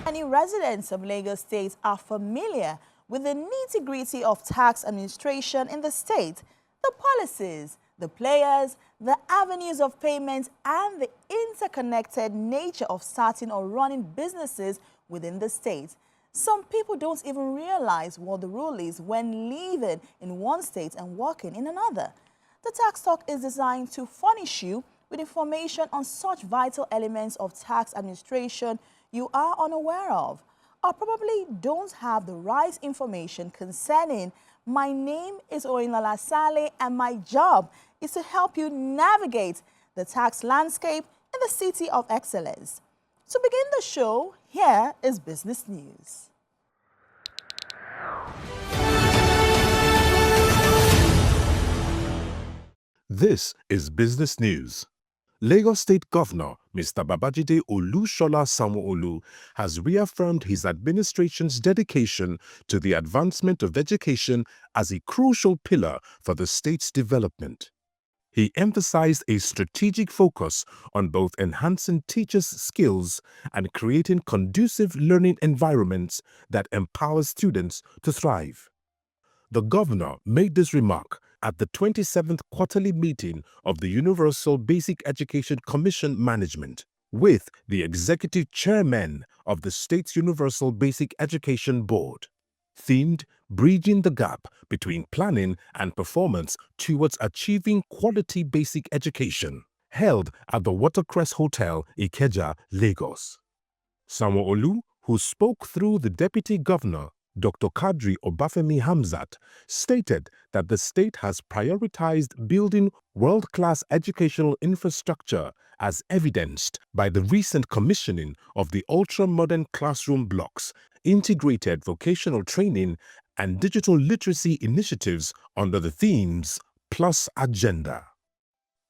Many residents of Lagos State are familiar with the nitty-gritty of tax administration in the state, the policies, the players, the avenues of payment, and the interconnected nature of starting or running businesses within the state. Some people don't even realize what the rule is when living in one state and working in another. The Tax Talk is designed to furnish you with information on such vital elements of tax administration you are unaware of, or probably don't have the right information concerning. My name is Folasade, and my job is to help you navigate the tax landscape in the city of excellence. To begin the show, here is business news. This is business news. Lagos State Governor Mr. Babajide Olushola Sanwo-Olu has reaffirmed his administration's dedication to the advancement of education as a crucial pillar for the state's development. He emphasized a strategic focus on both enhancing teachers' skills and creating conducive learning environments that empower students to thrive. The governor made this remark at the 27th quarterly meeting of the Universal Basic Education Commission Management with the executive chairman of the state's Universal Basic Education Board, themed Bridging the Gap Between Planning and Performance Towards Achieving Quality Basic Education, held at the Watercress Hotel, Ikeja, Lagos. Sanwo-Olu, who spoke through the deputy governor, Dr. Kadri Obafemi Hamzat, stated that the state has prioritized building world-class educational infrastructure as evidenced by the recent commissioning of the ultra-modern classroom blocks, integrated vocational training, and digital literacy initiatives under the themes Plus Agenda.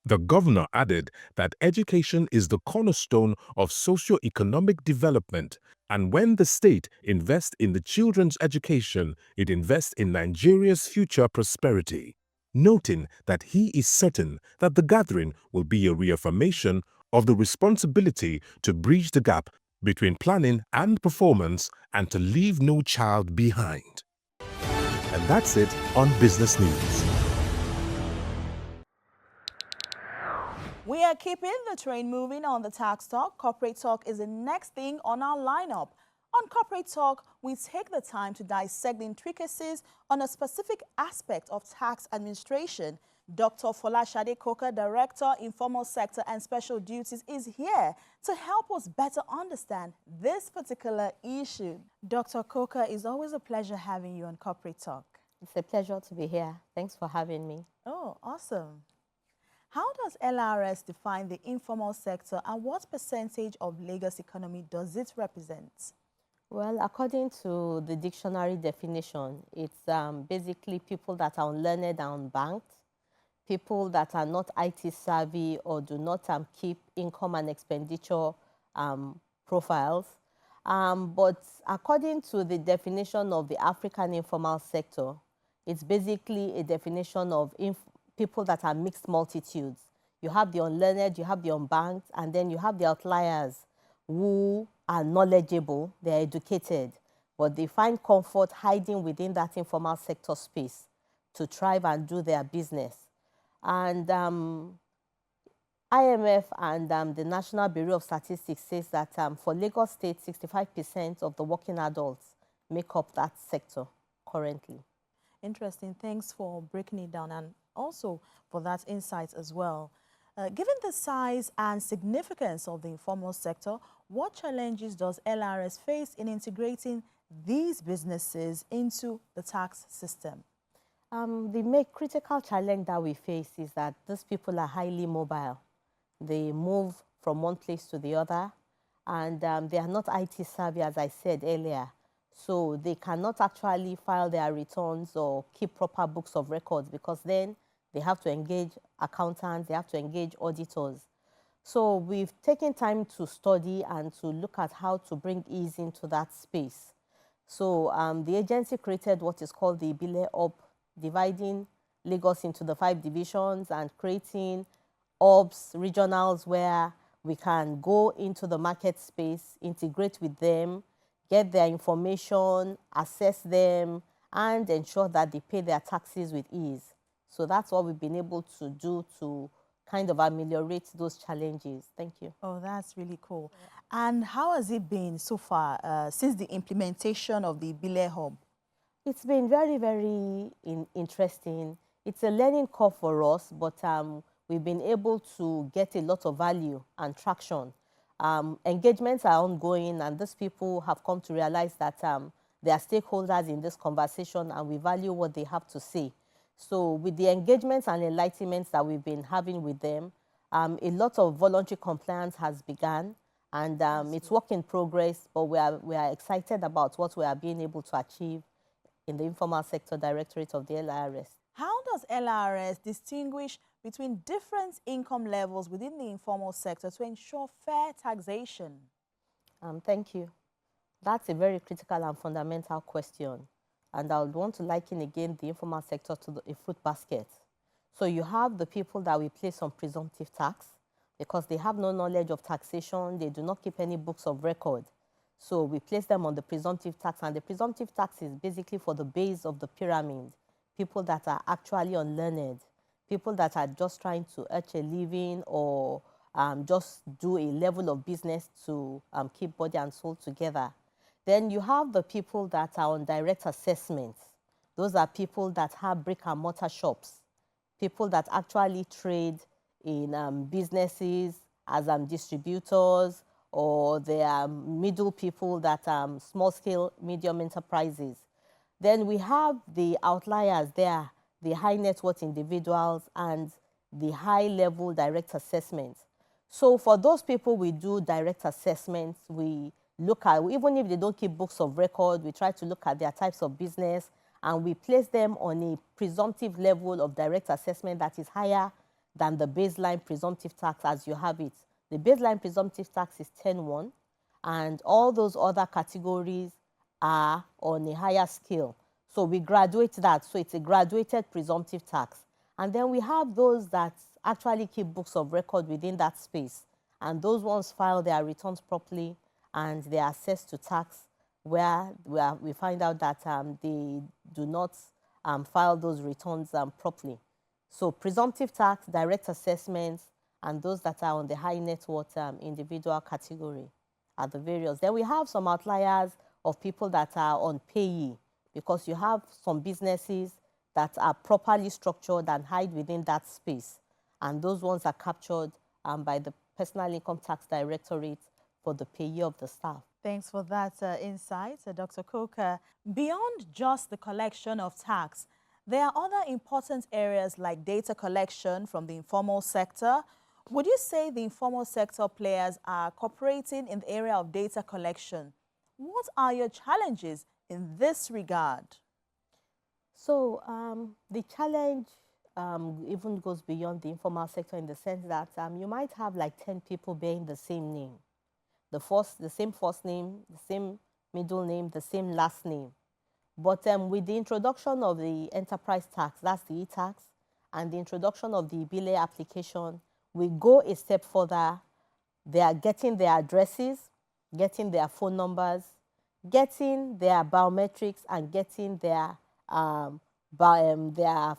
The governor added that education is the cornerstone of socio-economic development, and when the state invests in the children's education, it invests in Nigeria's future prosperity, noting that he is certain that the gathering will be a reaffirmation of the responsibility to bridge the gap between planning and performance and to leave no child behind. And that's it on Business News. We are keeping the train moving on the Tax Talk. Corporate Talk is the next thing on our lineup. On Corporate Talk, we take the time to dissect the intricacies on a specific aspect of tax administration. Dr. Folasade, Director, Informal Sector and Special Duties, is here to help us better understand this particular issue. Dr. Coker, it's always a pleasure having you on Corporate Talk. It's a pleasure to be here. Thanks for having me. Oh, awesome. How does LRS define the informal sector, and what percentage of Lagos economy does it represent? Well, according to the dictionary definition, it's basically people that are unlearned and unbanked, people that are not IT savvy or do not keep income and expenditure profiles. But according to the definition of the African informal sector, it's basically a definition of people that are mixed multitudes. You have the unlearned, you have the unbanked, and then you have the outliers who are knowledgeable, they're educated, but they find comfort hiding within that informal sector space to thrive and do their business. And IMF and the National Bureau of Statistics says that for Lagos State, 65% of the working adults make up that sector currently. Interesting. Thanks for breaking it down and also for that insight as well. Given the size and significance of the informal sector, what challenges does LRS face in integrating these businesses into the tax system? The critical challenge that we face is that these people are highly mobile. They move from one place to the other, and they are not IT savvy, as I said earlier. So they cannot actually file their returns or keep proper books of records, because then they have to engage accountants, they have to engage auditors. So we've taken time to study and to look at how to bring ease into that space. So the agency created what is called the Ibile Hub, dividing Lagos into the 5 divisions and creating hubs, regionals, where we can go into the market space, integrate with them, get their information, assess them, and ensure that they pay their taxes with ease. So that's what we've been able to do to kind of ameliorate those challenges. Thank you. Oh, that's really cool. And how has it been so far since the implementation of the Bile Hub? It's been very, very interesting. It's a learning curve for us, but we've been able to get a lot of value and traction. Engagements are ongoing, and these people have come to realize that they are stakeholders in this conversation, and we value what they have to say. So with the engagements and enlightenments that we've been having with them, a lot of voluntary compliance has begun, and it's work in progress, but we are excited about what we are being able to achieve in the Informal Sector Directorate of the LRS. How does LRS distinguish between different income levels within the informal sector to ensure fair taxation? Thank you. That's a very critical and fundamental question. And I would want to liken again the informal sector to a fruit basket. So you have the people that we place on presumptive tax because they have no knowledge of taxation, they do not keep any books of record. So we place them on the presumptive tax, and the presumptive tax is basically for the base of the pyramid, people that are actually unlearned, people that are just trying to earn a living or just do a level of business to keep body and soul together. Then you have the people that are on direct assessment. Those are people that have brick and mortar shops, people that actually trade in businesses as distributors, or they are middle people that small scale, medium enterprises. Then we have the outliers there, the high net worth individuals and the high level direct assessment. So for those people, we do direct assessments. We look at, even if they don't keep books of record, we try to look at their types of business, and we place them on a presumptive level of direct assessment that is higher than the baseline presumptive tax as you have it. The baseline presumptive tax is 10.1, and all those other categories are on a higher scale. So we graduate that, so it's a graduated presumptive tax. And then we have those that actually keep books of record within that space, and those ones file their returns properly, and they are assessed to tax where we find out that they do not file those returns properly. So presumptive tax, direct assessments, and those that are on the high net worth individual category are the various. Then we have some outliers of people that are on payee, because you have some businesses that are properly structured and hide within that space. And those ones are captured by the Personal Income Tax Directorate for the payee of the staff. Thanks for that insight, Dr. Coker. Beyond just the collection of tax, there are other important areas like data collection from the informal sector. Would you say the informal sector players are cooperating in the area of data collection? What are your challenges in this regard? So the challenge even goes beyond the informal sector, in the sense that you might have like 10 people bearing the same name. The same first name, the same middle name, the same last name. But with the introduction of the enterprise tax, that's the e-tax, and the introduction of the Bile application, we go a step further. They are getting their addresses, getting their phone numbers, getting their biometrics, and getting their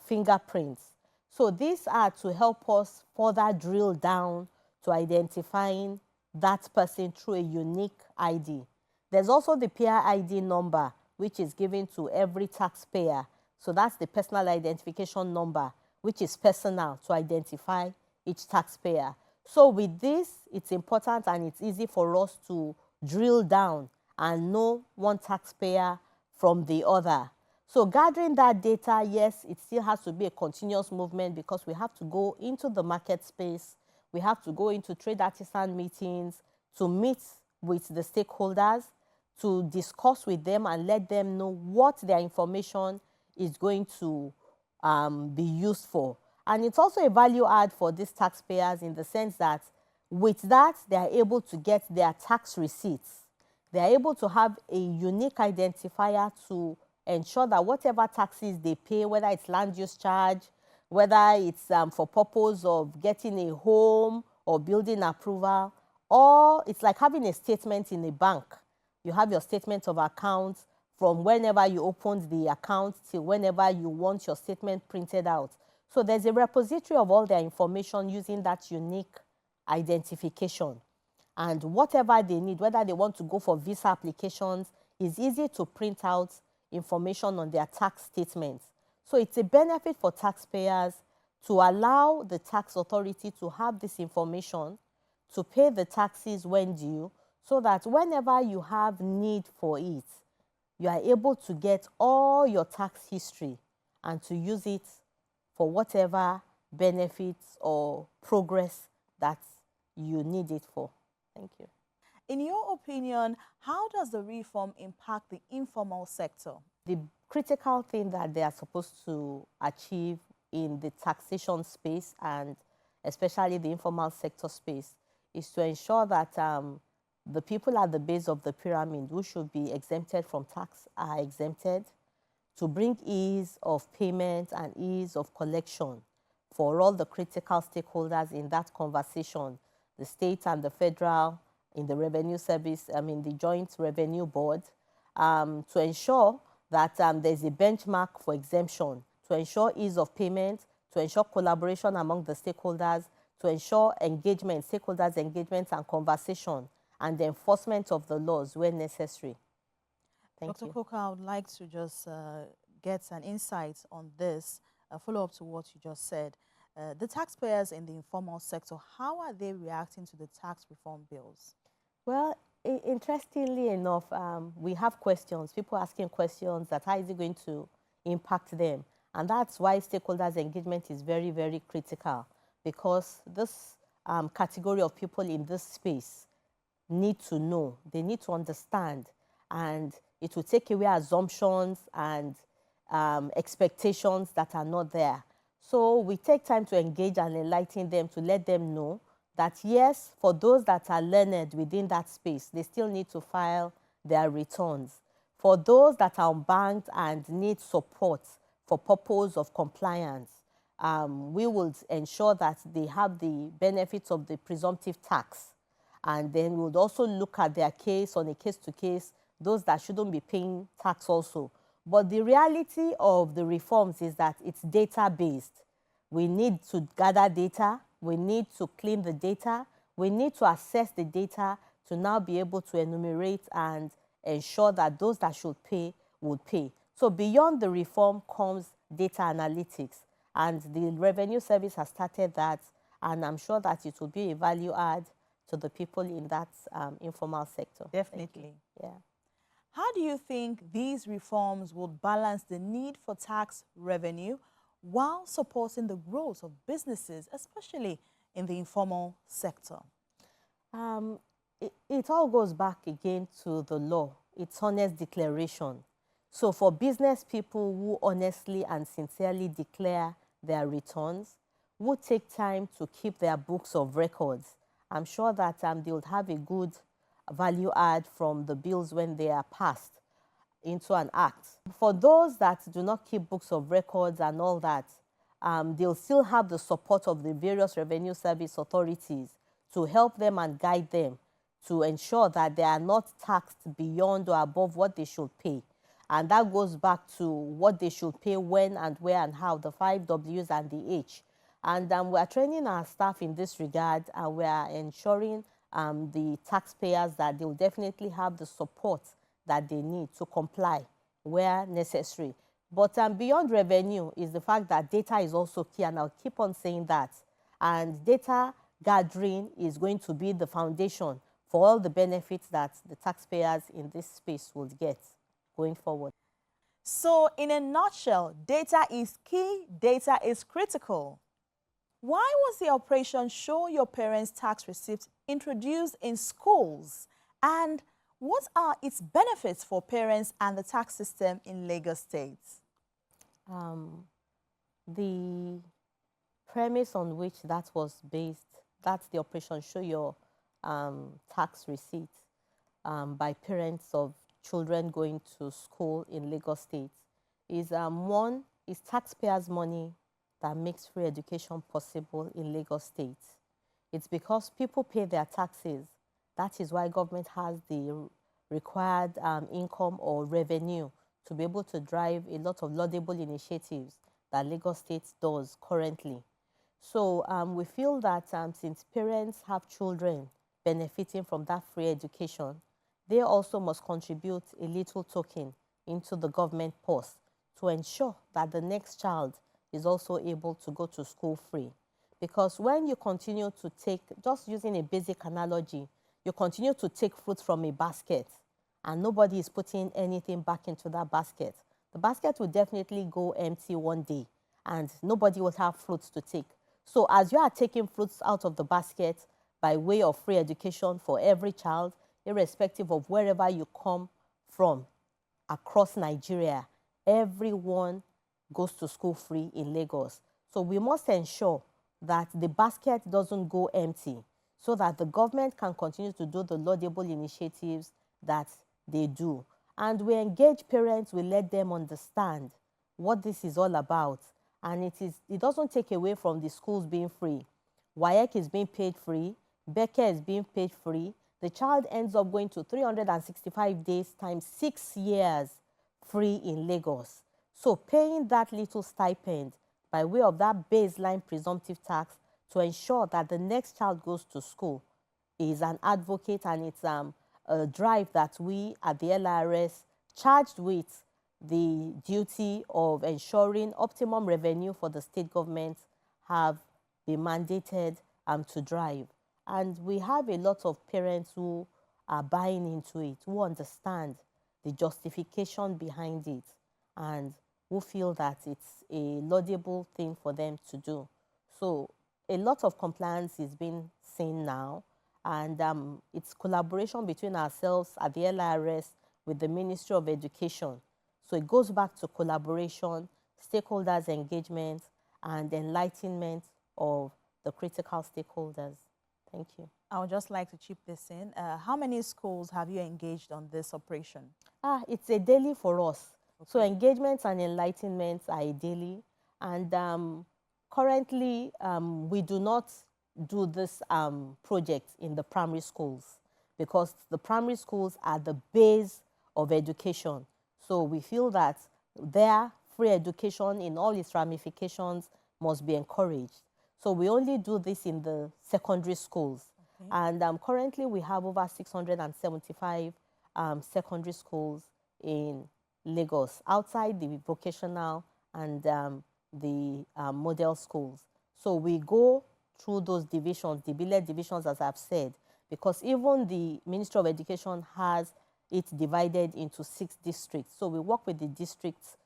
fingerprints. So these are to help us further drill down to identifying that person through a unique ID. There's also the PII ID number, which is given to every taxpayer. So that's the personal identification number, which is personal to identify each taxpayer. So with this, it's important and it's easy for us to drill down and know one taxpayer from the other. So gathering that data, yes, it still has to be a continuous movement, because we have to go into the market space. We have to go into trade artisan meetings to meet with the stakeholders, to discuss with them and let them know what their information is going to be used for. And it's also a value add for these taxpayers, in the sense that with that, they are able to get their tax receipts. They are able to have a unique identifier to ensure that whatever taxes they pay, whether it's land use charge, whether it's for purpose of getting a home or building approval, or it's like having a statement in a bank You have your statement of accounts from whenever you opened the account till whenever you want your statement printed out. So there's a repository of all their information using that unique identification. And whatever they need, whether they want to go for visa applications, it's easy to print out information on their tax statements. So it's a benefit for taxpayers to allow the tax authority to have this information to pay the taxes when due, so that whenever you have need for it, you are able to get all your tax history and to use it for whatever benefits or progress that you need it for. Thank you. In your opinion, how does the reform impact the informal sector? The critical thing that they are supposed to achieve in the taxation space, and especially the informal sector space, is to ensure that the people at the base of the pyramid who should be exempted from tax are exempted, to bring ease of payment and ease of collection for all the critical stakeholders in that conversation, the state and the federal, in the revenue service, the joint revenue board, to ensure that there's a benchmark for exemption, to ensure ease of payment, to ensure collaboration among the stakeholders, to ensure engagement, stakeholders' engagement and conversation, and the enforcement of the laws where necessary. Thank you. Dr. Coker, I would like to just get an insight on this, follow up to what you just said. The taxpayers in the informal sector, how are they reacting to the tax reform bills? Well, interestingly enough, we have questions, people asking questions that how is it going to impact them? And that's why stakeholders' engagement is very, very critical, because this category of people in this space need to know, they need to understand, and it will take away assumptions and expectations that are not there. So we take time to engage and enlighten them, to let them know that yes, for those that are learned within that space, they still need to file their returns. For those that are unbanked and need support for purpose of compliance, we will ensure that they have the benefits of the presumptive tax. And then we would also look at their case on a case-to-case, those that shouldn't be paying tax also. But the reality of the reforms is that it's data-based. We need to gather data, we need to clean the data, we need to assess the data to now be able to enumerate and ensure that those that should pay would pay. So beyond the reform comes data analytics, and the Revenue Service has started that, and I'm sure that it will be a value add to the people in that informal sector. Definitely. Yeah. How do you think these reforms would balance the need for tax revenue while supporting the growth of businesses, especially in the informal sector? It all goes back again to the law. It's honest declaration. So for business people who honestly and sincerely declare their returns, who take time to keep their books of records, I'm sure that they would have a good value add from the bills when they are passed into an act. For those that do not keep books of records and all that, they'll still have the support of the various revenue service authorities to help them and guide them to ensure that they are not taxed beyond or above what they should pay. And that goes back to what they should pay, when and where and how, the 5 Ws and the H. And we are training our staff in this regard, and we are ensuring the taxpayers that they will definitely have the support that they need to comply where necessary. But beyond revenue is the fact that data is also key, and I'll keep on saying that. And data gathering is going to be the foundation for all the benefits that the taxpayers in this space will get going forward. So in a nutshell, data is key, data is critical. Why was the operation Show Your Parents Tax Receipts introduced in schools? And what are its benefits for parents and the tax system in Lagos State? The premise on which that was based, that's the operation Show Your Tax Receipts by parents of children going to school in Lagos State, is one, is taxpayers' money that makes free education possible in Lagos State. It's because people pay their taxes. That is why government has the required income or revenue to be able to drive a lot of laudable initiatives that Lagos State does currently. So we feel that since parents have children benefiting from that free education, they also must contribute a little token into the government purse to ensure that the next child is also able to go to school free. Because when you continue to take, just using a basic analogy, you continue to take fruit from a basket and nobody is putting anything back into that basket, the basket will definitely go empty one day and nobody will have fruits to take. So as you are taking fruits out of the basket by way of free education for every child, irrespective of wherever you come from across Nigeria, everyone goes to school free in Lagos. So we must ensure that the basket doesn't go empty so that the government can continue to do the laudable initiatives that they do. And we engage parents, we let them understand what this is all about. And it doesn't take away from the schools being free. WAEC is being paid free, Becker is being paid free. The child ends up going to 365 days times 6 years free in Lagos. So paying that little stipend by way of that baseline presumptive tax to ensure that the next child goes to school is an advocate, and it's a drive that we at the LRS, charged with the duty of ensuring optimum revenue for the state government, have been mandated to drive. And we have a lot of parents who are buying into it, who understand the justification behind it, and who feel that it's a laudable thing for them to do. So a lot of compliance is being seen now, and it's collaboration between ourselves at the LRS with the Ministry of Education. So it goes back to collaboration, stakeholders' engagement, and enlightenment of the critical stakeholders. Thank you. I would just like to chip this in. How many schools have you engaged on this operation? It's a daily for us. Okay. So engagements and enlightenments are a daily. And currently, we do not do this project in the primary schools because the primary schools are the base of education. So we feel that their free education in all its ramifications must be encouraged. So we only do this in the secondary schools. Okay. And currently we have over 675 secondary schools in Lagos, outside the vocational and the model schools. So we go through those divisions, the billet divisions, as I've said, because even the Ministry of Education has it divided into 6 districts. So we work with the districts,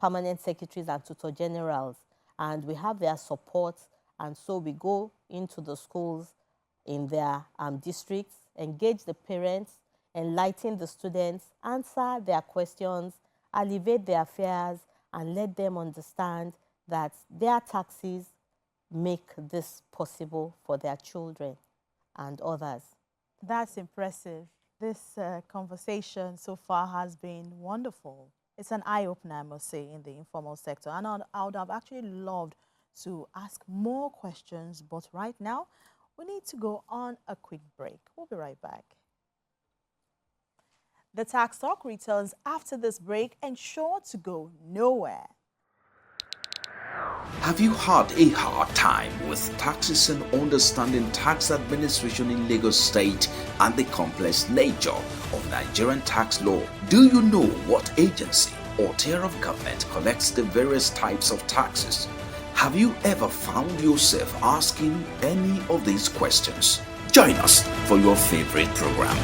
permanent secretaries and tutor generals, and we have their support. And so we go into the schools in their districts, engage the parents, enlighten the students, answer their questions, alleviate their fears, and let them understand that their taxes make this possible for their children and others. That's impressive. This conversation so far has been wonderful. It's an eye-opener, I must say, in the informal sector. And I would have actually loved to ask more questions, but right now, we need to go on a quick break. We'll be right back. The Tax Talk returns after this break, and sure to go nowhere. Have you had a hard time with taxes and understanding tax administration in Lagos State and the complex nature of Nigerian tax law? Do you know what agency or tier of government collects the various types of taxes? Have you ever found yourself asking any of these questions? Join us for your favorite program,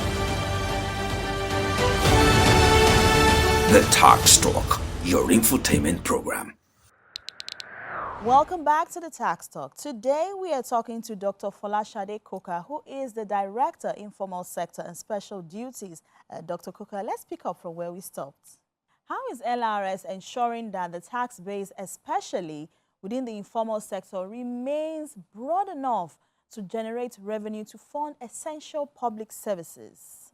The Tax Talk, your infotainment program. Welcome back to the Tax Talk. Today we are talking to Dr. Folasade Coker, who is the Director, Informal Sector and Special Duties. Dr. Coker, let's pick up from where we stopped. How is LRS ensuring that the tax base, especially within the informal sector, remains broad enough to generate revenue to fund essential public services?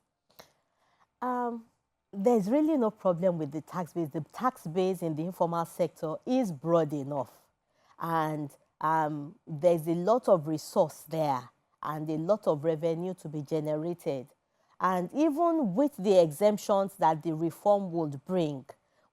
There's really no problem with the tax base. The tax base in the informal sector is broad enough. And there's a lot of resource there and a lot of revenue to be generated. And even with the exemptions that the reform would bring,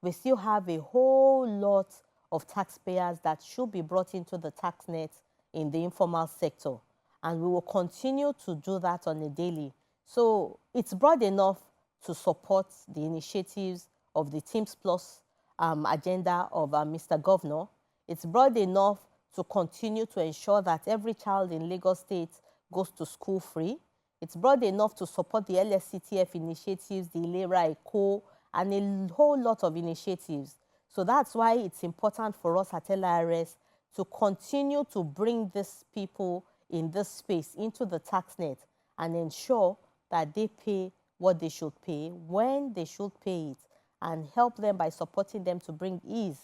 we still have a whole lot of taxpayers that should be brought into the tax net in the informal sector. And we will continue to do that on a daily. So it's broad enough to support the initiatives of the Teams Plus agenda of Mr. Governor. It's broad enough to continue to ensure that every child in Lagos State goes to school free. It's broad enough to support the LSCTF initiatives, the Ilera Eco, and a whole lot of initiatives. So that's why it's important for us at LRS to continue to bring these people in this space into the tax net and ensure that they pay what they should pay, when they should pay it, and help them by supporting them to bring ease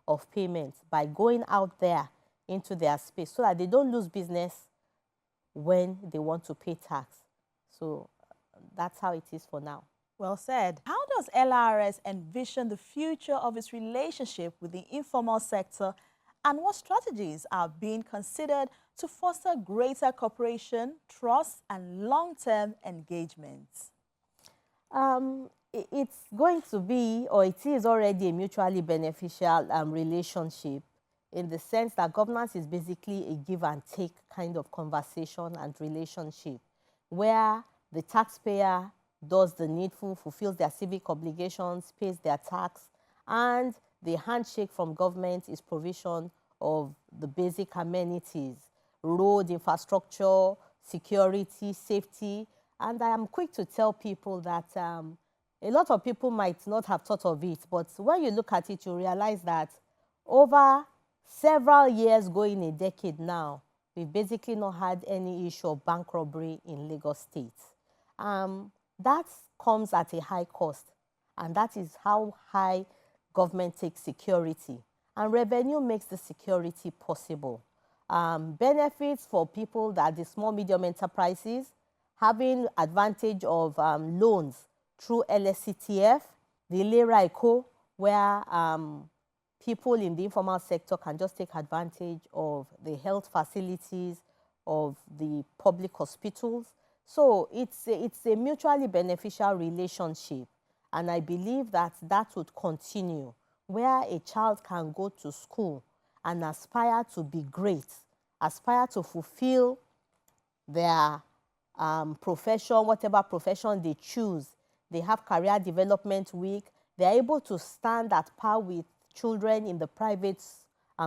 of payment by going out there into their space so that they don't lose business when they want to pay tax. So that's how it is for now. Well said. How does LRS envision the future of its relationship with the informal sector, and what strategies are being considered to foster greater cooperation, trust, and long-term engagement? It's going to be, or it is already, a mutually beneficial relationship, in the sense that governance is basically a give and take kind of conversation and relationship, where the taxpayer does the needful, fulfills their civic obligations, pays their tax, and the handshake from government is provision of the basic amenities, road infrastructure, security, safety. And I am quick to tell people that a lot of people might not have thought of it, but when you look at it, you realize that over several years, going a decade now, we've basically not had any issue of bank robbery in Lagos State. That comes at a high cost, and that is how high government takes security. And revenue makes the security possible. Benefits for people that the small, medium enterprises, having advantage of loans through LSCTF, the Ilera Eco, where people in the informal sector can just take advantage of the health facilities of the public hospitals. So it's a mutually beneficial relationship. And I believe that that would continue, where a child can go to school and aspire to be great, aspire to fulfill their profession, whatever profession they choose. They have career development week. They're able to stand at par with children in the private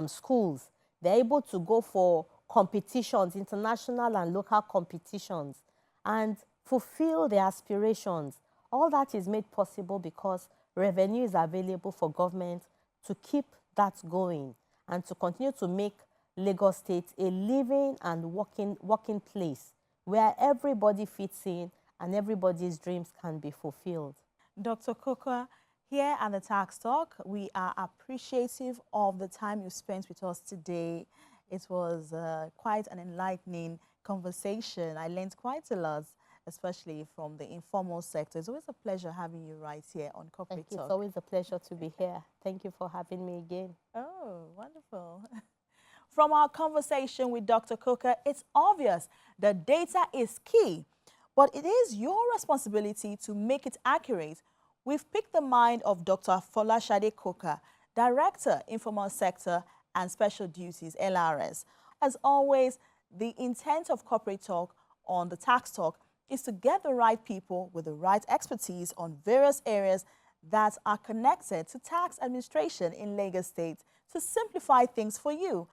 schools. They're able to go for competitions, international and local competitions, and fulfill their aspirations. All that is made possible because revenue is available for government to keep that going and to continue to make Lagos State a living and working place where everybody fits in and everybody's dreams can be fulfilled. Dr. Coker, here at the Tax Talk, we are appreciative of the time you spent with us today. It was quite an enlightening conversation. I learned quite a lot, especially from the informal sector. It's always a pleasure having you right here on Corporate Talk. It's always a pleasure to be here. Thank you for having me again. Oh, wonderful. From our conversation with Dr. Coker, it's obvious that data is key, but it is your responsibility to make it accurate. We've picked the mind of Dr. Folasade Coker, Director, Informal Sector and Special Duties, LRS. As always, the intent of Corporate Talk on the Tax Talk is to get the right people with the right expertise on various areas that are connected to tax administration in Lagos State to simplify things for you.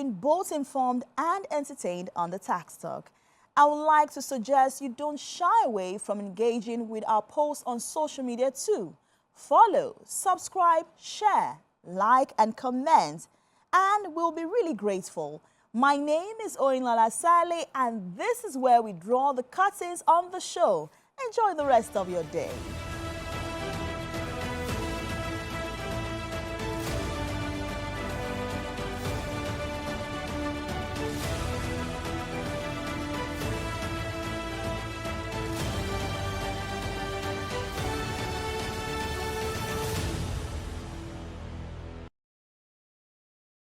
keeping both informed and entertained on the Tax Talk. I would like to suggest you don't shy away from engaging with our posts on social media too. Follow, subscribe, share, like and comment, and we'll be really grateful. My name is Folasade, and this is where we draw the curtains on the show. Enjoy the rest of your day.